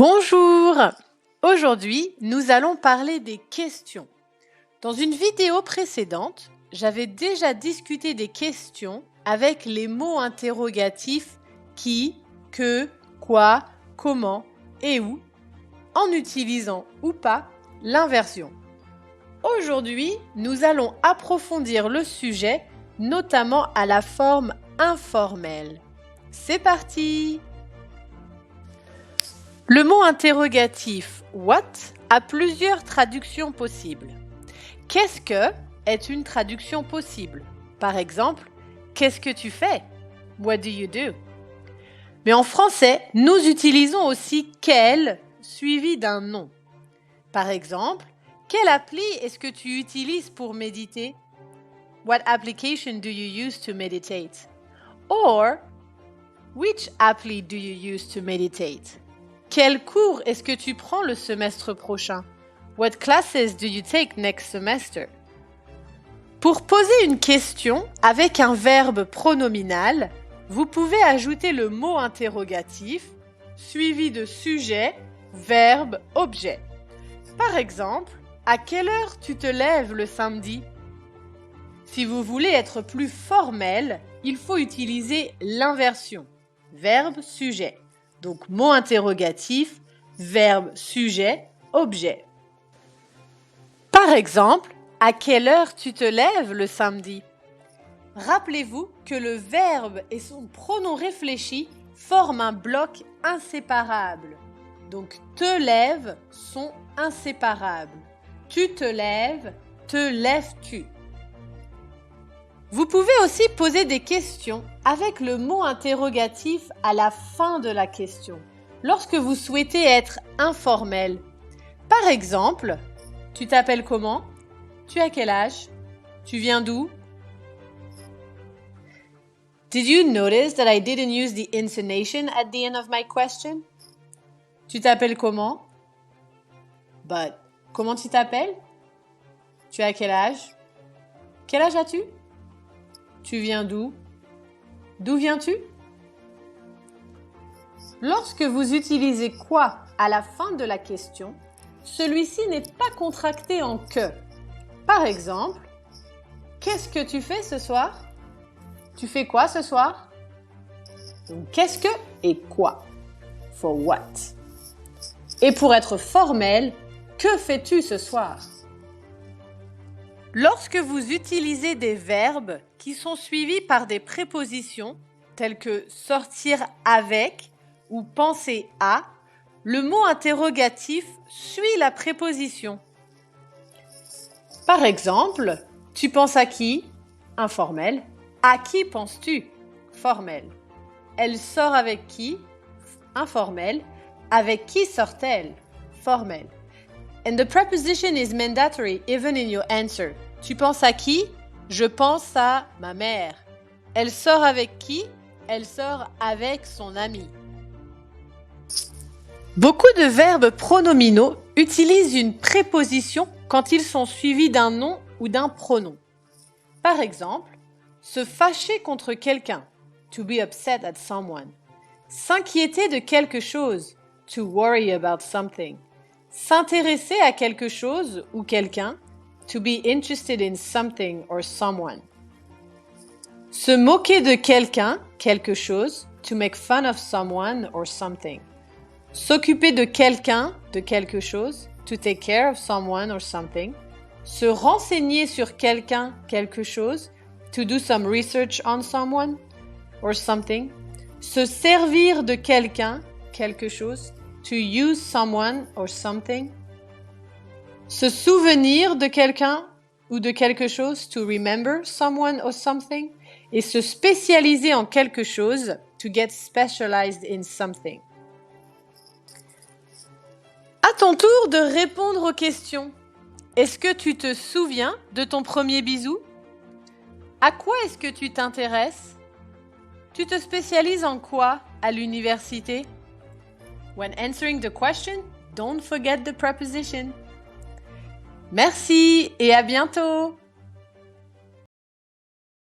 Bonjour! Aujourd'hui, nous allons parler des questions. Dans une vidéo précédente, j'avais déjà discuté des questions avec les mots interrogatifs qui, que, quoi, comment et où, en utilisant ou pas l'inversion. Aujourd'hui, nous allons approfondir le sujet, notamment à la forme informelle. C'est parti! Le mot interrogatif « what » a plusieurs traductions possibles. « Qu'est-ce que » est une traduction possible. Par exemple, « Qu'est-ce que tu fais » What do you do? Mais en français, nous utilisons aussi « quel » suivi d'un nom. Par exemple, quelle appli est-ce que tu utilises pour méditer? What application do you use to meditate? Or, which appli do you use to meditate? Quel cours est-ce que tu prends le semestre prochain? What classes do you take next semester? Pour poser une question avec un verbe pronominal, vous pouvez ajouter le mot interrogatif suivi de sujet, verbe, objet. Par exemple, à quelle heure tu te lèves le samedi? Si vous voulez être plus formel, il faut utiliser l'inversion, verbe, sujet. Donc, mot interrogatif, verbe, sujet, objet. Par exemple, à quelle heure tu te lèves le samedi? Rappelez-vous que le verbe et son pronom réfléchi forment un bloc inséparable. Donc, te lèves sont inséparables. Tu te lèves, te lèves-tu. Vous pouvez aussi poser des questions avec le mot interrogatif à la fin de la question, lorsque vous souhaitez être informel. Par exemple, tu t'appelles comment? Tu as quel âge? Tu viens d'où? Did you notice that I didn't use the intonation at the end of my question? Tu t'appelles comment? But, comment tu t'appelles? Tu as quel âge? Quel âge as-tu? Tu viens d'où? D'où viens-tu? Lorsque vous utilisez quoi à la fin de la question, celui-ci n'est pas contracté en que. Par exemple, qu'est-ce que tu fais ce soir? Tu fais quoi ce soir? Donc, qu'est-ce que et quoi? For what? Et pour être formel, que fais-tu ce soir? Lorsque vous utilisez des verbes qui sont suivis par des prépositions telles que sortir avec ou penser à, le mot interrogatif suit la préposition. Par exemple, tu penses à qui? Informel. À qui penses-tu? Formel. Elle sort avec qui? Informel. Avec qui sort-elle? Formel. And the preposition is mandatory even in your answer. Tu penses à qui? Je pense à ma mère. Elle sort avec qui? Elle sort avec son ami. Beaucoup de verbes pronominaux utilisent une préposition quand ils sont suivis d'un nom ou d'un pronom. Par exemple, se fâcher contre quelqu'un, to be upset at someone. S'inquiéter de quelque chose, to worry about something. S'intéresser à quelque chose ou quelqu'un, to be interested in something or someone. Se moquer de quelqu'un, quelque chose, to make fun of someone or something. S'occuper de quelqu'un, de quelque chose, to take care of someone or something. Se renseigner sur quelqu'un, quelque chose, to do some research on someone or something. Se servir de quelqu'un, quelque chose, to use someone or something. Se souvenir de quelqu'un ou de quelque chose, to remember someone or something. Et se spécialiser en quelque chose, to get specialized in something. À ton tour de répondre aux questions. Est-ce que tu te souviens de ton premier bisou? À quoi est-ce que tu t'intéresses? Tu te spécialises en quoi à l'université? When answering the question, don't forget the preposition. Merci et à bientôt!